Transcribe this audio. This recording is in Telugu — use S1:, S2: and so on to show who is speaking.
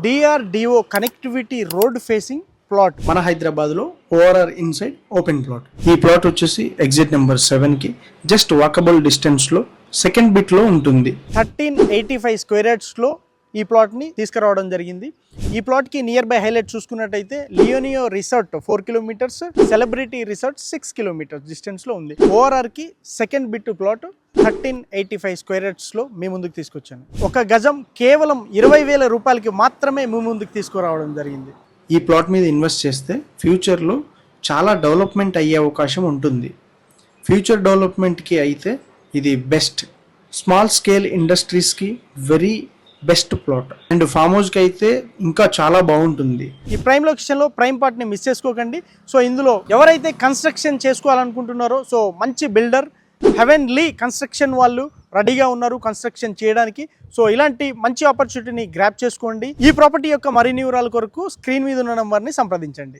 S1: DRDO connectivity road facing plot మన హైదరాబాద్లో ఓఆర్ఆర్ ఇన్సైడ్ ఓపెన్ ప్లాట్. ఈ ప్లాట్ వచ్చేసి ఎగ్జిట్ నెంబర్ 7కి జస్ట్ వాకబుల్ డిస్టెన్స్లో సెకండ్ బిట్లో ఉంటుంది. 1385 స్క్వేర్ యార్డ్స్లో ఈ ప్లాట్ని తీసుకురావడం జరిగింది. ఈ ప్లాట్కి నియర్ బై హైలైట్ చూసుకున్నట్టయితే Leonia resort 4 kilometres, celebrity resort 6 kilometres డిస్టెన్స్లో ఉంది. ఓఆర్ఆర్కి సెకండ్ బిట్ ప్లాట్ 1385 స్క్వేర్ యార్డ్స్లో మీ ముందుకు తీసుకొచ్చాను. ఒక గజం కేవలం 20,000 రూపాయలకి మాత్రమే మీ ముందుకు తీసుకురావడం జరిగింది. ఈ ప్లాట్ మీద ఇన్వెస్ట్ చేస్తే ఫ్యూచర్లో చాలా డెవలప్మెంట్ అయ్యే అవకాశం ఉంటుంది. ఫ్యూచర్ డెవలప్మెంట్కి అయితే ఇది బెస్ట్. స్మాల్ స్కేల్ ఇండస్ట్రీస్కి very best plot and farm హౌస్కి అయితే ఇంకా చాలా బాగుంటుంది. ఈ ప్రైమ్ లొకేషన్లో ప్రైమ్ పార్ట్ని మిస్ చేసుకోకండి. సో ఇందులో ఎవరైతే కన్స్ట్రక్షన్ చేసుకోవాలనుకుంటున్నారో సో మంచి బిల్డర్ హెవెన్లీ కన్స్ట్రక్షన్ వాళ్ళు రెడీగా ఉన్నారు కన్స్ట్రక్షన్ చేయడానికి. సో ఇలాంటి మంచి ఆపర్చునిటీని గ్రాప్ చేసుకోండి. ఈ ప్రాపర్టీ యొక్క మరిన్ని వివరాల కొరకు స్క్రీన్ మీద ఉన్న నంబర్ని సంప్రదించండి.